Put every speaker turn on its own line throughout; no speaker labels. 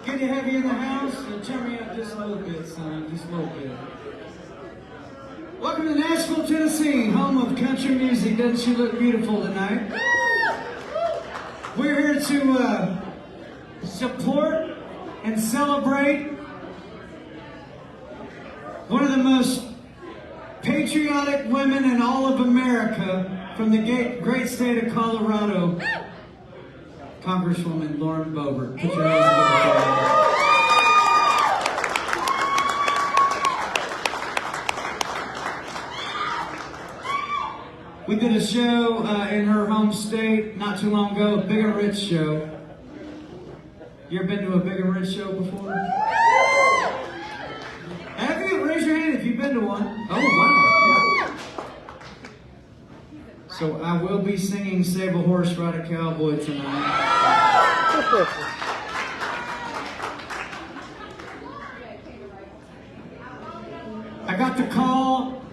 Good to have you in the house. Turn me up just a little bit, son. Just a little bit. Welcome to Nashville, Tennessee, home of country music. Doesn't she look beautiful tonight? We're here to support and celebrate one of the most patriotic women in all of America from the great state of Colorado, Congresswoman Lauren Boebert. Put your hands together. We did a show in her home state not too long ago, a Big and Rich show. You ever been to a Big and Rich show before? Have you? Raise your hand if you've been to one. Oh, wow. So I will be singing Save a Horse, Ride a Cowboy tonight. I got the call.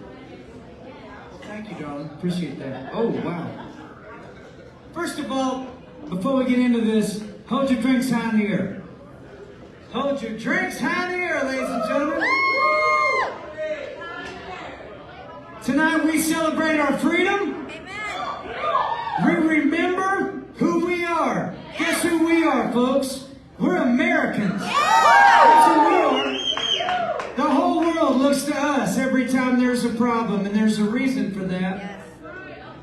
Thank you, darling. Appreciate that. Oh, wow. First of all, before we get into this, hold your drinks high in the air. Hold your drinks high in the air, ladies and gentlemen. Tonight we celebrate our freedom. We remember who we are. Guess who we are, folks? We're Americans. That's who we are. The whole world looks to us every time there's a problem, and there's a reason for that.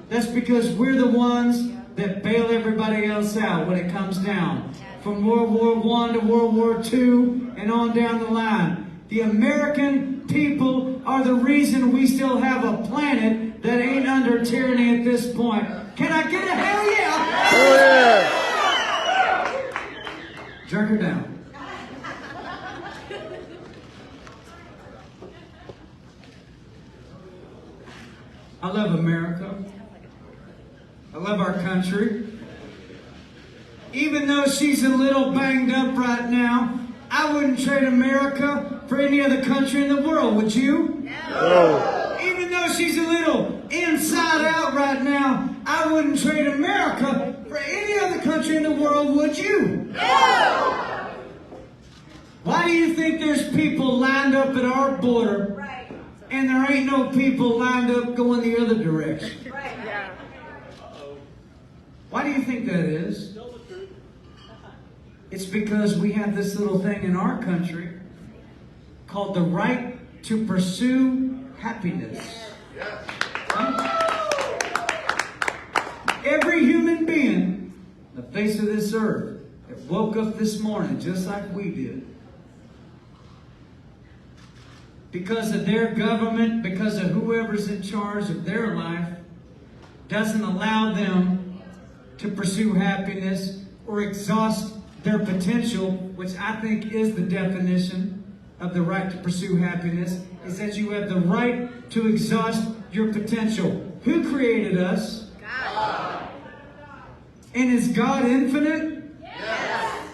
That's because we're the ones that bail everybody else out when it comes down. From World War I to World War II and on down the line. The American people are the reason we still have a planet that ain't under tyranny at this point. Can I get a hell yeah?
Oh yeah!
Jerk her down. I love America. I love our country. Even though she's a little banged up right now, I wouldn't trade America for any other country in the world, would you?
No.
Even though she's a little inside out right now, I wouldn't trade America for any other country in the world, would you? No. Why do you think there's people lined up at our border and there ain't no people lined up going the other direction? Why do you think that is? It's because we have this little thing in our country called the right to pursue happiness. Every human being on the face of this earth that woke up this morning just like we did, because of their government, because of whoever's in charge of their life, doesn't allow them to pursue happiness or exhaust their potential, which I think is the definition of the right to pursue happiness, is that you have the right to exhaust your potential. Who created us? God. And is God infinite? Yes.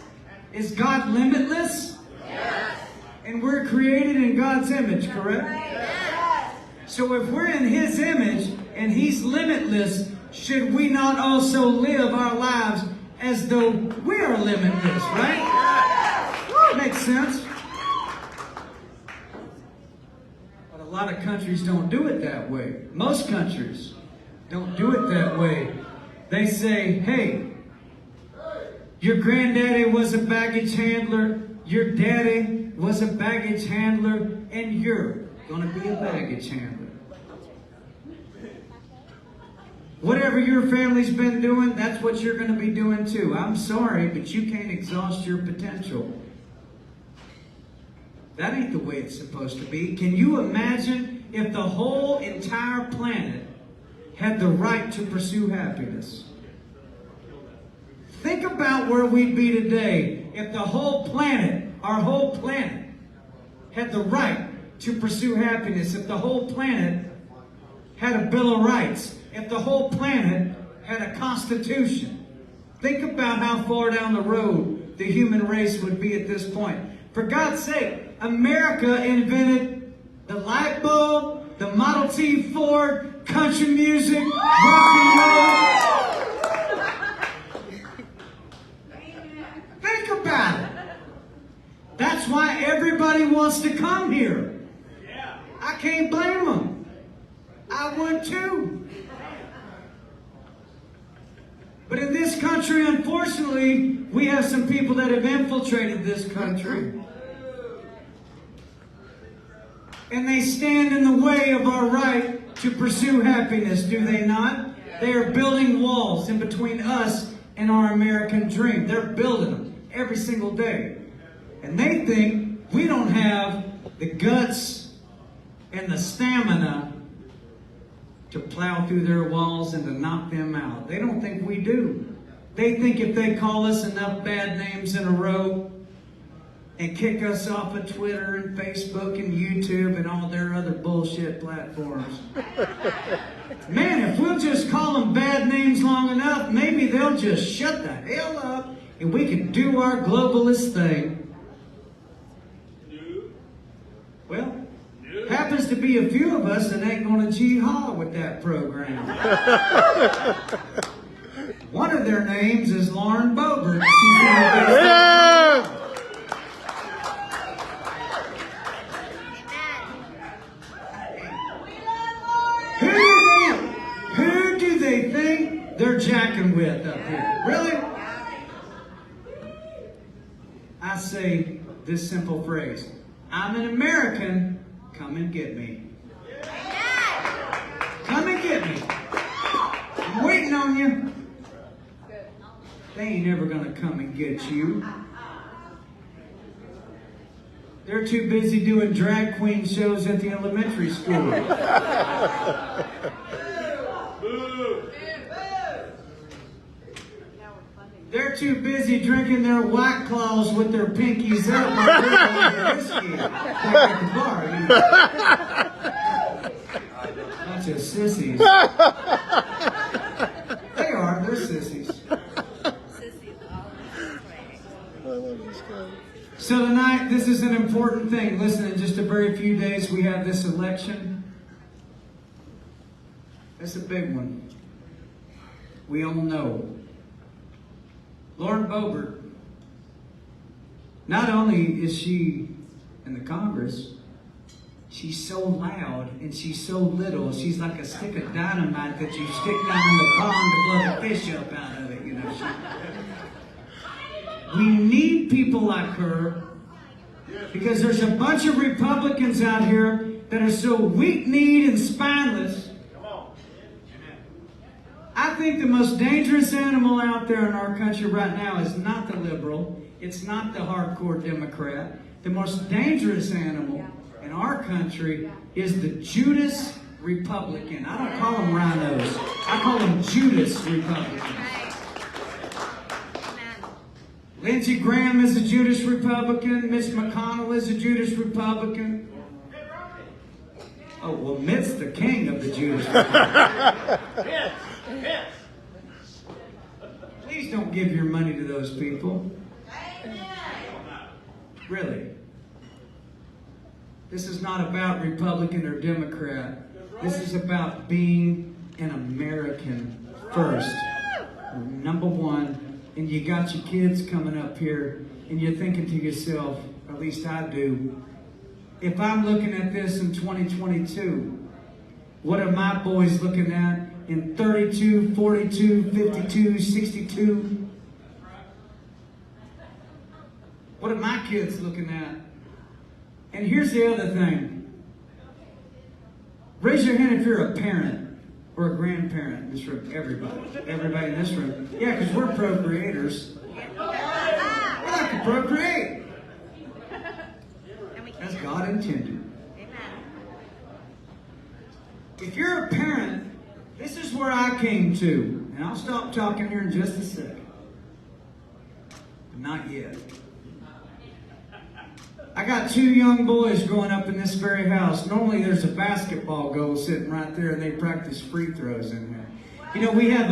Is God limitless? Yes. And we're created in God's image, correct? Yes. So if we're in His image and He's limitless, should we not also live our lives as though we are limitless, right? Makes sense. But a lot of countries don't do it that way. Most countries don't do it that way. They say, hey, your granddaddy was a baggage handler, your daddy was a baggage handler, and you're going to be a baggage handler. Whatever your family's been doing, that's what you're going to be doing too. I'm sorry, but you can't exhaust your potential. That ain't the way it's supposed to be. Can you imagine if the whole entire planet had the right to pursue happiness? Think about where we'd be today if the whole planet, our whole planet, had the right to pursue happiness. If the whole planet had a Bill of Rights. If the whole planet had a constitution. Think about how far down the road the human race would be at this point. For God's sake, America invented the light bulb, the Model T Ford, country music, rock and roll. Think about it. why everybody wants to come here. I can't blame them. I would too. But in this country, unfortunately, we have some people that have infiltrated this country. And they stand in the way of our right to pursue happiness, do they not? They are building walls in between us and our American dream. They're building them every single day. And they think we don't have the guts and the stamina to plow through their walls and to knock them out. They don't think we do. They think if they call us enough bad names in a row and kick us off of Twitter and Facebook and YouTube and all their other bullshit platforms. Man, if we'll just call them bad names long enough, maybe they'll just shut the hell up and we can do our globalist thing. Well, happens to be a few of us that ain't gonna jihad with that program. One of their names is Lauren Boebert. Who do they think they're jacking with up here? Really? I say this simple phrase. I'm an American. Come and get me. Come and get me. I'm waiting on you. They ain't never gonna come and get you. They're too busy doing drag queen shows at the elementary school. They're too busy drinking their White Claws with their pinkies up while they're drinking whiskey back at the bar. Bunch of sissies. They are. They're sissies. So tonight, this is an important thing. Listen, in just a very few days, we have this election. It's a big one. We all know. Lauren Boebert, not only is she in the Congress, she's so loud and she's so little. She's like a stick of dynamite that you stick down in the pond to blow the fish up out of it, you know. We need people like her because there's a bunch of Republicans out here that are so weak-kneed and spineless. I think the most dangerous animal out there in our country right now is not the liberal. It's not the hardcore Democrat. The most dangerous animal in our country is the Judas Republican. I don't call them rhinos. I call them Judas Republicans. Lindsey Graham is a Judas Republican. Mitch McConnell is a Judas Republican. Oh, well, Mitt's the king of the Judas Republicans. Please don't give your money to those people. Really. This is not about Republican or Democrat. This is about being an American first. Number one, and you got your kids coming up here, and you're thinking to yourself, at least I do, if I'm looking at this in 2022, what are my boys looking at in 32, 42, 52, 62? What are my kids looking at? And here's the other thing. Raise your hand if you're a parent or a grandparent in this room. Everybody in this room. Yeah, because we're procreators. We like to procreate. As God intended. If you're a parent, this is where I came to. And I'll stop talking here in just a second. But not yet. I got two young boys growing up in this very house. Normally there's a basketball goal sitting right there and they practice free throws in there. You know, we have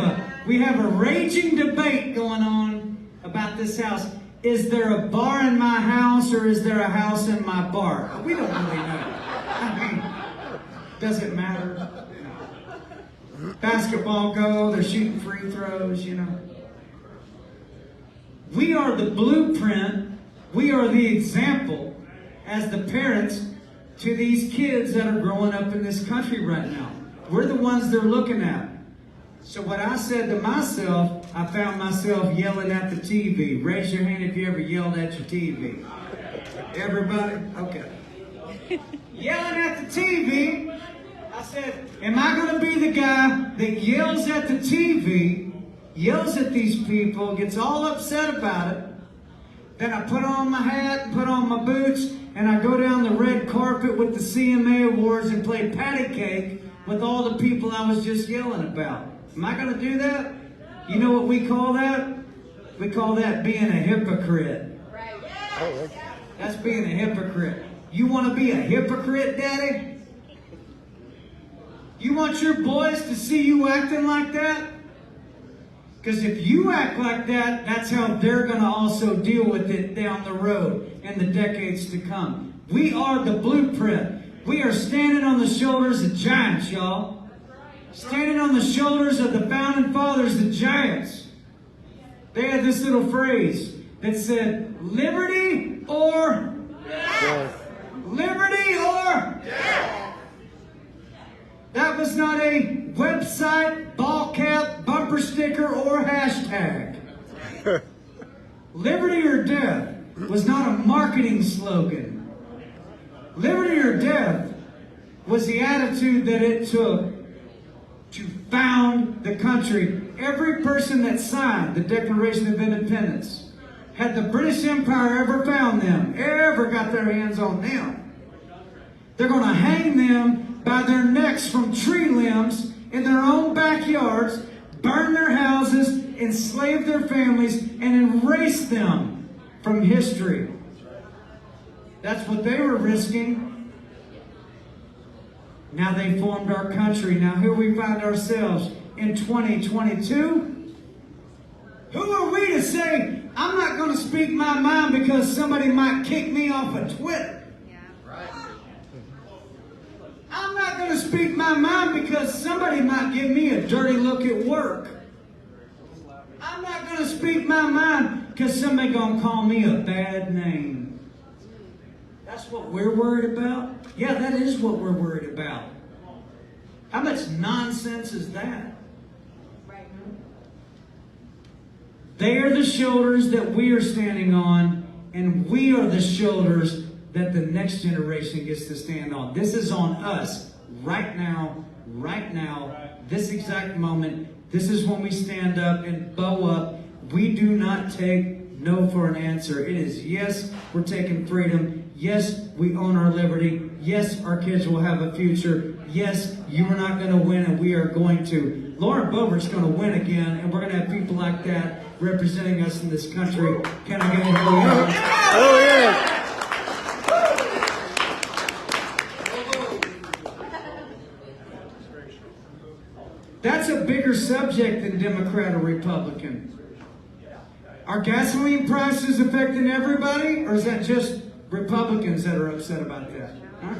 a raging debate going on about this house. Is there a bar in my house or is there a house in my bar? We don't really know. I mean, does it matter? Basketball goal, they're shooting free throws, you know. We are the blueprint. We are the example as the parents to these kids that are growing up in this country right now. We're the ones they're looking at. So what I said to myself, I found myself yelling at the TV. Raise your hand if you ever yelled at your TV. Everybody? Okay. Yelling at the TV, I said, am I going to be the guy that yells at the TV, yells at these people, gets all upset about it, then I put on my hat and put on my boots, and I go down the red carpet with the CMA Awards and play patty cake with all the people I was just yelling about? Am I going to do that? You know what we call that? We call that being a hypocrite. That's being a hypocrite. You want to be a hypocrite, Daddy? You want your boys to see you acting like that? Because if you act like that, that's how they're going to also deal with it down the road in the decades to come. We are the blueprint. We are standing on the shoulders of giants, y'all. Standing on the shoulders of the founding fathers, the giants. They had this little phrase that said, liberty or death. Liberty or death. That was not a website, ball cap, bumper sticker, or hashtag. Liberty or death was not a marketing slogan. Liberty or death was the attitude that it took to found the country. Every person that signed the Declaration of Independence, had the British Empire ever found them, ever got their hands on them, they're going to hang them by their necks from tree limbs in their own backyards, burn their houses, enslave their families, and erase them from history. That's what they were risking. Now they formed our country. Now here we find ourselves in 2022. Who are we to say, I'm not going to speak my mind because somebody might kick me off of Twitter? I'm not going to speak my mind because somebody might give me a dirty look at work. I'm not going to speak my mind because somebody's going to call me a bad name. That's what we're worried about? Yeah, that is what we're worried about. How much nonsense is that? They are the shoulders that we are standing on, and we are the shoulders that the next generation gets to stand on. This is on us right now, this exact moment. This is when we stand up and bow up. We do not take no for an answer. It is yes, we're taking freedom. Yes, we own our liberty. Yes, our kids will have a future. Yes, you are not going to win, and we are going to. Lauren Boebert's going to win again, and we're going to have people like that representing us in this country. Can I get a hallelujah?
Oh, yeah.
That's a bigger subject than Democrat or Republican. Are gasoline prices affecting everybody, or is that just Republicans that are upset about that? Huh?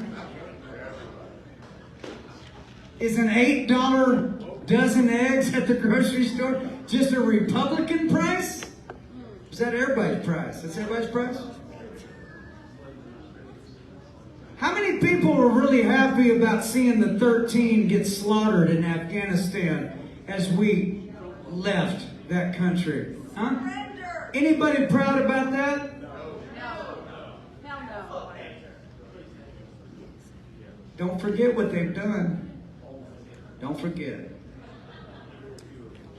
Is an $8 dozen eggs at the grocery store just a Republican price? Is that everybody's price? That's everybody's price? How many people were really happy about seeing the 13 get slaughtered in Afghanistan as we left that country? Huh? Anybody proud about that? No. Don't forget what they've done. Don't forget.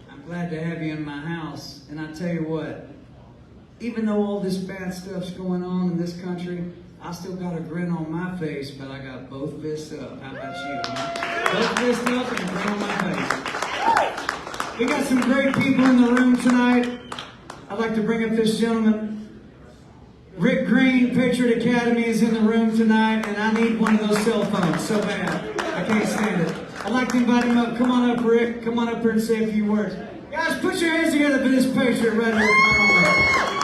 I'm glad to have you in my house. And I tell you what, even though all this bad stuff's going on in this country, I still got a grin on my face, but I got both fists up. How about you? Huh? Both fists up and a grin on my face. We got some great people in the room tonight. I'd like to bring up this gentleman. Rick Green, Patriot Academy, is in the room tonight, and I need one of those cell phones so bad. I can't stand it. I'd like to invite him up. Come on up, Rick. Come on up here and say a few words. Guys, put your hands together for this Patriot right here.